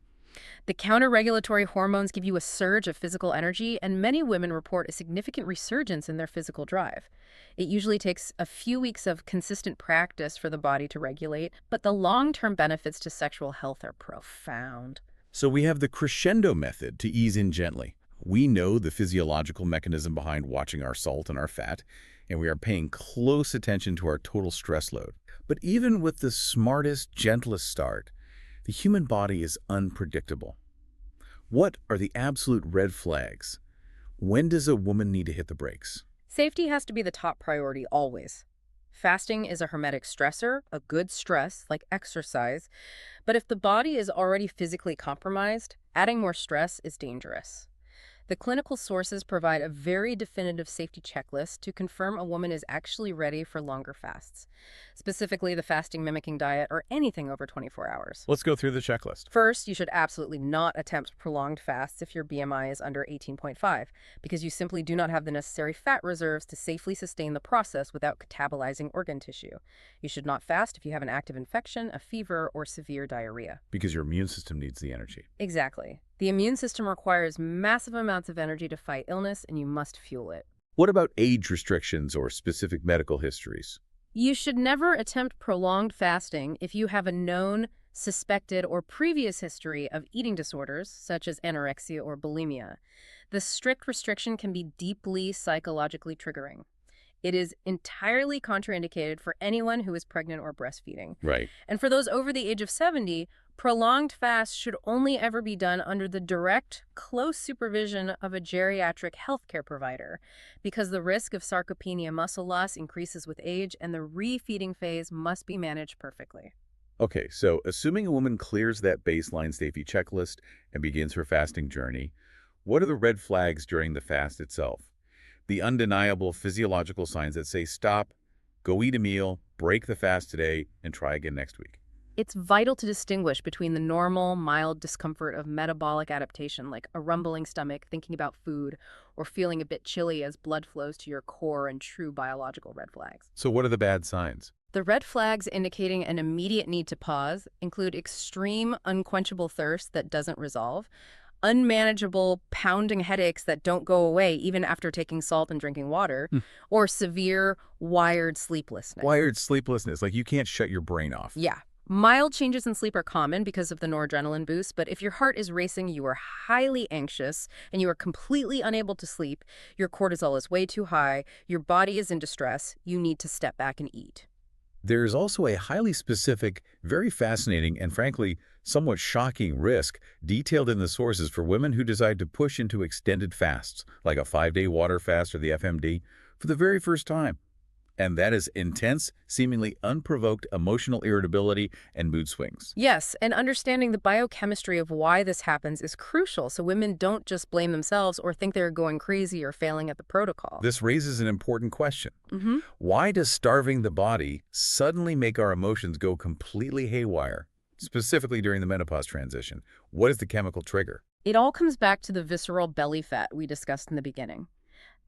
The counter-regulatory hormones give you a surge of physical energy, and many women report a significant resurgence in their physical drive. It usually takes a few weeks of consistent practice for the body to regulate, but the long-term benefits to sexual health are profound. So we have the crescendo method to ease in gently. We know the physiological mechanism behind watching our salt and our fat, and we are paying close attention to our total stress load. But even with the smartest, gentlest start, the human body is unpredictable. What are the absolute red flags? When does a woman need to hit the brakes? Safety has to be the top priority always. Fasting is a hermetic stressor, a good stress, like exercise. But if the body is already physically compromised, adding more stress is dangerous. The clinical sources provide a very definitive safety checklist to confirm a woman is actually ready for longer fasts, specifically the fasting mimicking diet or anything over 24 hours. Let's go through the checklist. First, you should absolutely not attempt prolonged fasts if your BMI is under 18.5, because you simply do not have the necessary fat reserves to safely sustain the process without catabolizing organ tissue. You should not fast if you have an active infection, a fever, or severe diarrhea. Because your immune system needs the energy. Exactly. The immune system requires massive amounts of energy to fight illness, and you must fuel it. What about age restrictions or specific medical histories? You should never attempt prolonged fasting if you have a known, suspected, or previous history of eating disorders, such as anorexia or bulimia. The strict restriction can be deeply psychologically triggering. It is entirely contraindicated for anyone who is pregnant or breastfeeding. Right. And for those over the age of 70, prolonged fasts should only ever be done under the direct, close supervision of a geriatric healthcare provider, because the risk of sarcopenia muscle loss increases with age and the refeeding phase must be managed perfectly. Okay, so assuming a woman clears that baseline safety checklist and begins her fasting journey, what are the red flags during the fast itself? The undeniable physiological signs that say stop, go eat a meal, break the fast today, and try again next week. It's vital to distinguish between the normal, mild discomfort of metabolic adaptation, like a rumbling stomach, thinking about food, or feeling a bit chilly as blood flows to your core, and true biological red flags. So what are the bad signs? The red flags indicating an immediate need to pause include extreme, unquenchable thirst that doesn't resolve, unmanageable pounding headaches that don't go away even after taking salt and drinking water, or severe wired sleeplessness. Wired sleeplessness, like you can't shut your brain off. Yeah. Mild changes in sleep are common because of the noradrenaline boost, but if your heart is racing, you are highly anxious, and you are completely unable to sleep, your cortisol is way too high, your body is in distress, you need to step back and eat. There's also a highly specific, very fascinating, and frankly, somewhat shocking risk detailed in the sources for women who decide to push into extended fasts, like a 5-day water fast or the FMD, for the very first time. And that is intense, seemingly unprovoked emotional irritability and mood swings. Yes, and understanding the biochemistry of why this happens is crucial so women don't just blame themselves or think they're going crazy or failing at the protocol. This raises an important question. hmm Why does starving the body suddenly make our emotions go completely haywire, specifically during the menopause transition? What is the chemical trigger? It all comes back to the visceral belly fat we discussed in the beginning.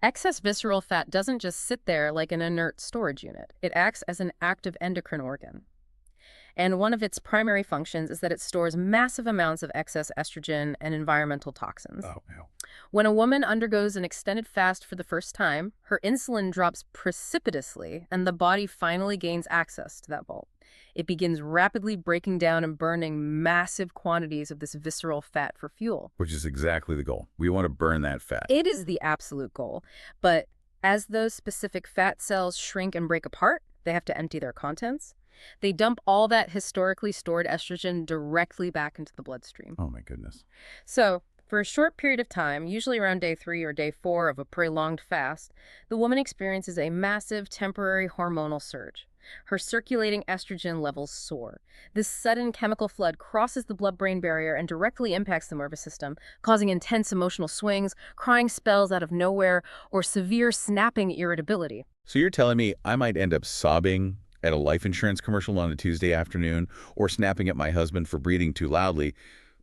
Excess visceral fat doesn't just sit there like an inert storage unit. It acts as an active endocrine organ. And one of its primary functions is that it stores massive amounts of excess estrogen and environmental toxins. Oh, no. When a woman undergoes an extended fast for the first time, her insulin drops precipitously, and the body finally gains access to that vault. It begins rapidly breaking down and burning massive quantities of this visceral fat for fuel. Which is exactly the goal. We want to burn that fat. It is the absolute goal. But as those specific fat cells shrink and break apart, they have to empty their contents. They dump all that historically stored estrogen directly back into the bloodstream. Oh, my goodness. So, for a short period of time, usually around day 3 or day 4 of a prolonged fast, the woman experiences a massive temporary hormonal surge. Her circulating estrogen levels soar. This sudden chemical flood crosses the blood-brain barrier and directly impacts the nervous system, causing intense emotional swings, crying spells out of nowhere, or severe snapping irritability. So you're telling me I might end up sobbing at a life insurance commercial on a Tuesday afternoon or snapping at my husband for breathing too loudly,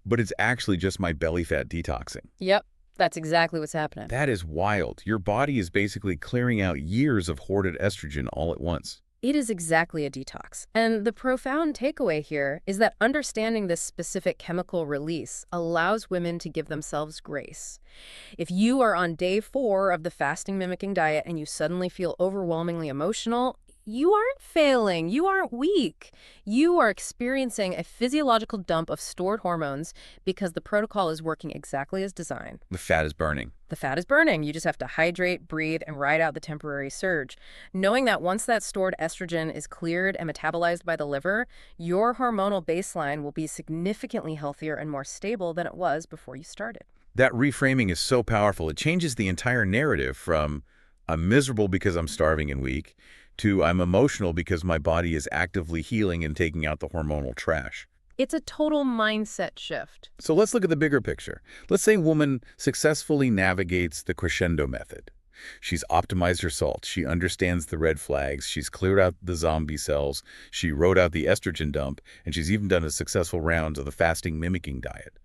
but it's actually just my belly fat detoxing. Yep, that's exactly what's happening. That is wild. Your body is basically clearing out years of hoarded estrogen all at once. It is exactly a detox. And the profound takeaway here is that understanding this specific chemical release allows women to give themselves grace. If you are on day 4 of the fasting mimicking diet and you suddenly feel overwhelmingly emotional, you aren't failing. You aren't weak. You are experiencing a physiological dump of stored hormones because the protocol is working exactly as designed. The fat is burning. The fat is burning. You just have to hydrate, breathe, and ride out the temporary surge. Knowing that once that stored estrogen is cleared and metabolized by the liver, your hormonal baseline will be significantly healthier and more stable than it was before you started. That reframing is so powerful. It changes the entire narrative from I'm miserable because I'm starving and weak to I'm emotional because my body is actively healing and taking out the hormonal trash. It's a total mindset shift. So let's look at the bigger picture. Let's say a woman successfully navigates the crescendo method. She's optimized her salt. She understands the red flags. She's cleared out the zombie cells. She wrote out the estrogen dump, and she's even done a successful round of the fasting mimicking diet.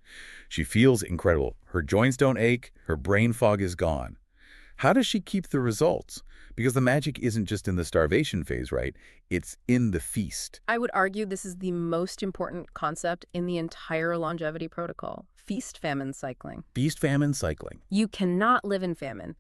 She feels incredible. Her joints don't ache. Her brain fog is gone. How does she keep the results? Because the magic isn't just in the starvation phase, right? It's in the feast. I would argue this is the most important concept in the entire longevity protocol, feast-famine cycling. Feast-famine cycling. You cannot live in famine.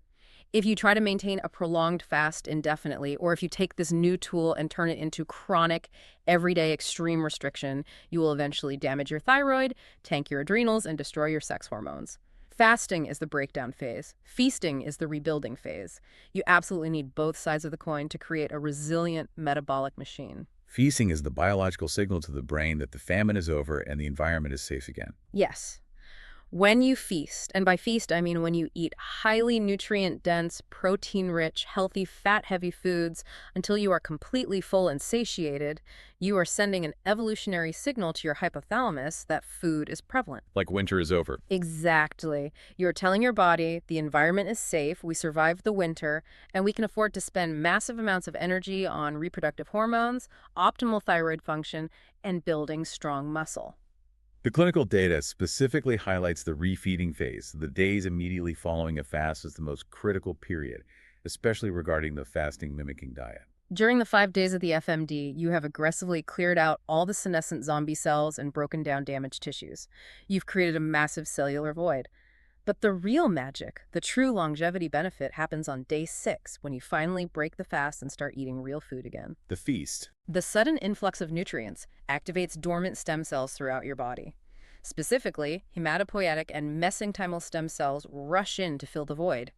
If you try to maintain a prolonged fast indefinitely, or if you take this new tool and turn it into chronic, everyday extreme restriction, you will eventually damage your thyroid, tank your adrenals, and destroy your sex hormones. Fasting is the breakdown phase. Feasting is the rebuilding phase. You absolutely need both sides of the coin to create a resilient metabolic machine. Feasting is the biological signal to the brain that the famine is over and the environment is safe again. Yes. When you feast, and by feast I mean when you eat highly nutrient-dense, protein-rich, healthy, fat-heavy foods until you are completely full and satiated, you are sending an evolutionary signal to your hypothalamus that food is prevalent. Like winter is over. Exactly. You're telling your body the environment is safe, we survived the winter, and we can afford to spend massive amounts of energy on reproductive hormones, optimal thyroid function, and building strong muscle. The clinical data specifically highlights the refeeding phase. The days immediately following a fast is the most critical period, especially regarding the fasting mimicking diet. During the 5 days of the FMD, you have aggressively cleared out all the senescent zombie cells and broken down damaged tissues. You've created a massive cellular void. But the real magic, the true longevity benefit, happens on day 6 when you finally break the fast and start eating real food again. The feast. The sudden influx of nutrients activates dormant stem cells throughout your body. Specifically, hematopoietic and mesenchymal stem cells rush in to fill the void.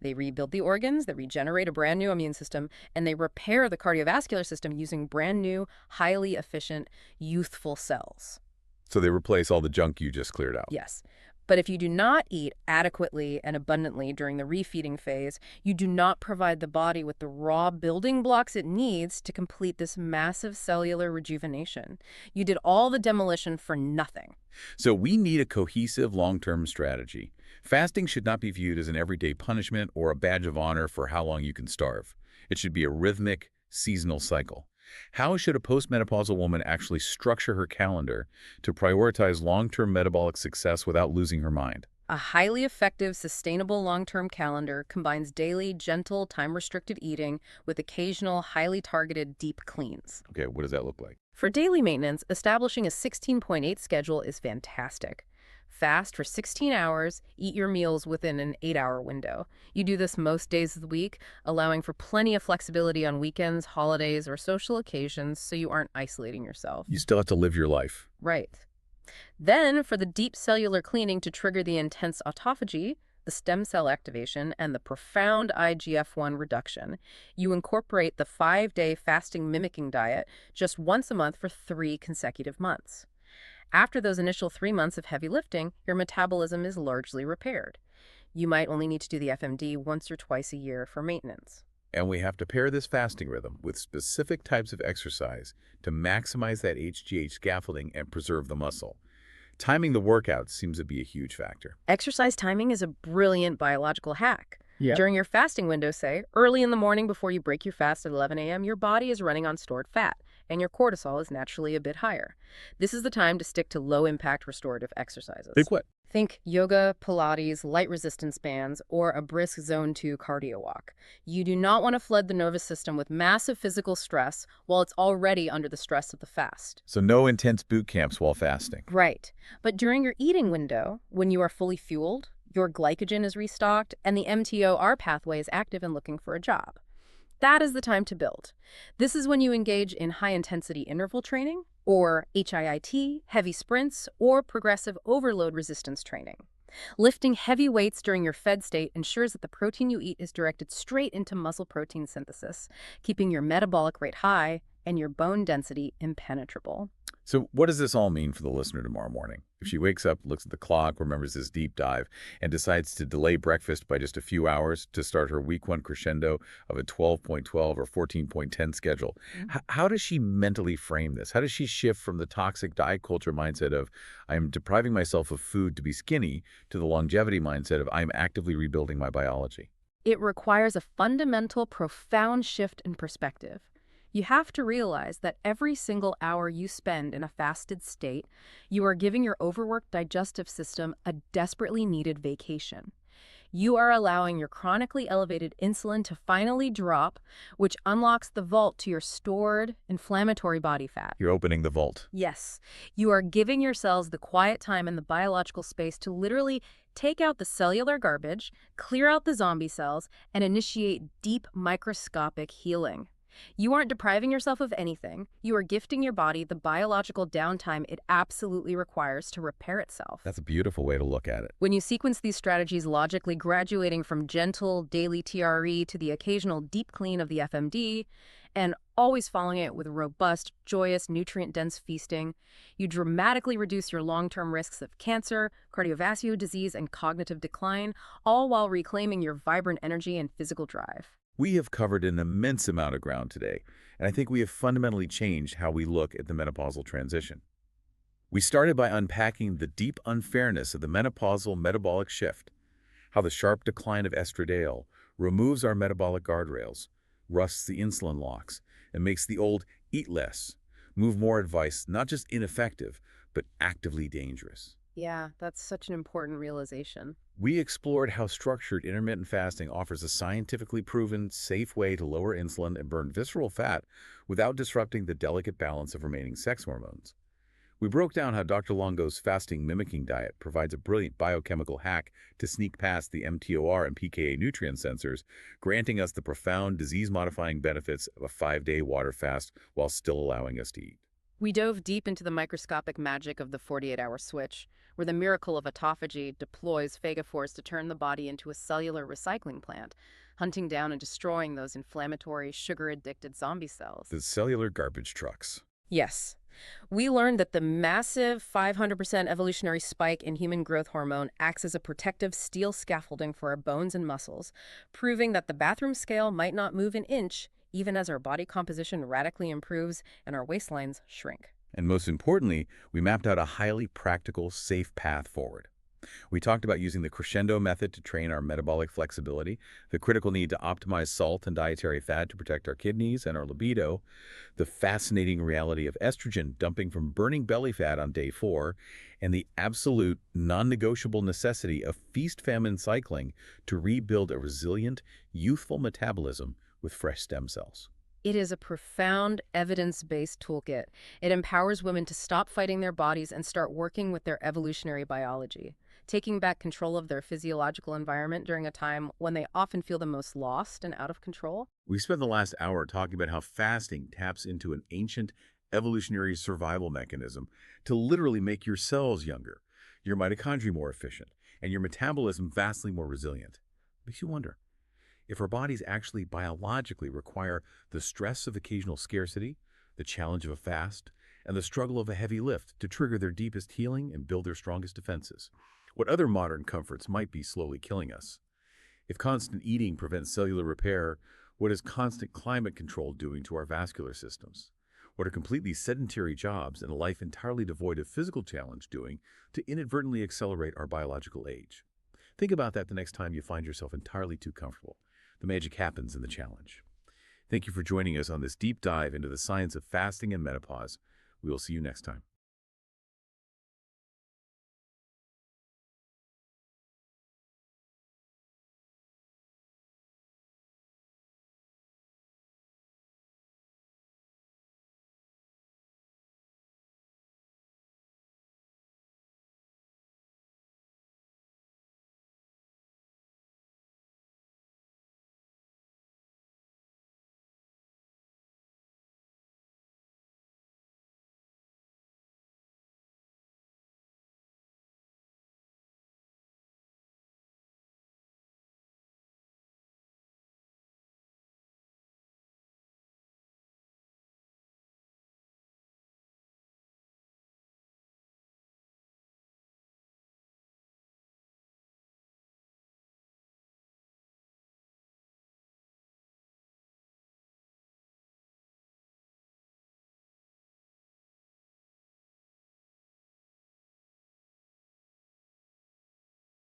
They rebuild the organs, they regenerate a brand new immune system, and they repair the cardiovascular system using brand new, highly efficient, youthful cells. So they replace all the junk you just cleared out. Yes. But if you do not eat adequately and abundantly during the refeeding phase, you do not provide the body with the raw building blocks it needs to complete this massive cellular rejuvenation. You did all the demolition for nothing. So we need a cohesive long-term strategy. Fasting should not be viewed as an everyday punishment or a badge of honor for how long you can starve. It should be a rhythmic, seasonal cycle. How should a postmenopausal woman actually structure her calendar to prioritize long-term metabolic success without losing her mind? A highly effective, sustainable long-term calendar combines daily, gentle, time-restricted eating with occasional, highly targeted deep cleans. Okay, what does that look like? For daily maintenance, establishing a 16.8 schedule is fantastic. Fast for 16 hours, eat your meals within an 8-hour window. You do this most days of the week, allowing for plenty of flexibility on weekends, holidays, or social occasions so you aren't isolating yourself. You still have to live your life. Right. Then, for the deep cellular cleaning to trigger the intense autophagy, the stem cell activation, and the profound IGF-1 reduction, you incorporate the 5-day fasting mimicking diet just once a month for 3 consecutive months. After those initial 3 months of heavy lifting, your metabolism is largely repaired. You might only need to do the FMD once or twice a year for maintenance. And we have to pair this fasting rhythm with specific types of exercise to maximize that HGH scaffolding and preserve the muscle. Timing the workouts seems to be a huge factor. Exercise timing is a brilliant biological hack. Yeah. During your fasting window, say, early in the morning before you break your fast at 11 a.m., your body is running on stored fat, and your cortisol is naturally a bit higher. This is the time to stick to low-impact restorative exercises. Like what? Think yoga, Pilates, light resistance bands, or a brisk zone 2 cardio walk. You do not want to flood the nervous system with massive physical stress while it's already under the stress of the fast. So no intense boot camps while fasting. Right. But during your eating window, when you are fully fueled, your glycogen is restocked, and the mTOR pathway is active and looking for a job. That is the time to build. This is when you engage in high-intensity interval training, or HIIT, heavy sprints, or progressive overload resistance training. Lifting heavy weights during your fed state ensures that the protein you eat is directed straight into muscle protein synthesis, keeping your metabolic rate high and your bone density impenetrable. So what does this all mean for the listener tomorrow morning? If she wakes up, looks at the clock, remembers this deep dive, and decides to delay breakfast by just a few hours to start her week 1 crescendo of a 12.12 or 14.10 schedule, how does she mentally frame this? How does she shift from the toxic diet culture mindset of I'm depriving myself of food to be skinny to the longevity mindset of I'm actively rebuilding my biology? It requires a fundamental, profound shift in perspective. You have to realize that every single hour you spend in a fasted state, you are giving your overworked digestive system a desperately needed vacation. You are allowing your chronically elevated insulin to finally drop, which unlocks the vault to your stored, inflammatory body fat. You're opening the vault. Yes, you are giving your cells the quiet time and the biological space to literally take out the cellular garbage, clear out the zombie cells, and initiate deep microscopic healing. You aren't depriving yourself of anything. You are gifting your body the biological downtime it absolutely requires to repair itself. That's a beautiful way to look at it. When you sequence these strategies logically, graduating from gentle daily TRE to the occasional deep clean of the FMD, and always following it with robust, joyous, nutrient-dense feasting, you dramatically reduce your long-term risks of cancer, cardiovascular disease, and cognitive decline, all while reclaiming your vibrant energy and physical drive. We have covered an immense amount of ground today, and I think we have fundamentally changed how we look at the menopausal transition. We started by unpacking the deep unfairness of the menopausal metabolic shift, how the sharp decline of estradiol removes our metabolic guardrails, rusts the insulin locks, and makes the old eat less, move more advice not just ineffective, but actively dangerous. Yeah, that's such an important realization. We explored how structured intermittent fasting offers a scientifically proven, safe way to lower insulin and burn visceral fat without disrupting the delicate balance of remaining sex hormones. We broke down how Dr. Longo's fasting mimicking diet provides a brilliant biochemical hack to sneak past the mTOR and pKa nutrient sensors, granting us the profound disease-modifying benefits of a 5-day water fast while still allowing us to eat. We dove deep into the microscopic magic of the 48-hour switch, where the miracle of autophagy deploys phagophores to turn the body into a cellular recycling plant, hunting down and destroying those inflammatory, sugar-addicted zombie cells. The cellular garbage trucks. Yes. We learned that the massive 500% evolutionary spike in human growth hormone acts as a protective steel scaffolding for our bones and muscles, proving that the bathroom scale might not move an inch even as our body composition radically improves and our waistlines shrink. And most importantly, we mapped out a highly practical, safe path forward. We talked about using the crescendo method to train our metabolic flexibility, the critical need to optimize salt and dietary fat to protect our kidneys and our libido, the fascinating reality of estrogen dumping from burning belly fat on day 4, and the absolute non-negotiable necessity of feast-famine cycling to rebuild a resilient, youthful metabolism with fresh stem cells. It is a profound evidence-based toolkit. It empowers women to stop fighting their bodies and start working with their evolutionary biology, taking back control of their physiological environment during a time when they often feel the most lost and out of control. We spent the last hour talking about how fasting taps into an ancient evolutionary survival mechanism to literally make your cells younger, your mitochondria more efficient, and your metabolism vastly more resilient. Makes you wonder if our bodies actually biologically require the stress of occasional scarcity, the challenge of a fast, and the struggle of a heavy lift to trigger their deepest healing and build their strongest defenses. What other modern comforts might be slowly killing us? If constant eating prevents cellular repair, what is constant climate control doing to our vascular systems? What are completely sedentary jobs and a life entirely devoid of physical challenge doing to inadvertently accelerate our biological age? Think about that the next time you find yourself entirely too comfortable. The magic happens in the challenge. Thank you for joining us on this deep dive into the science of fasting and menopause. We will see you next time.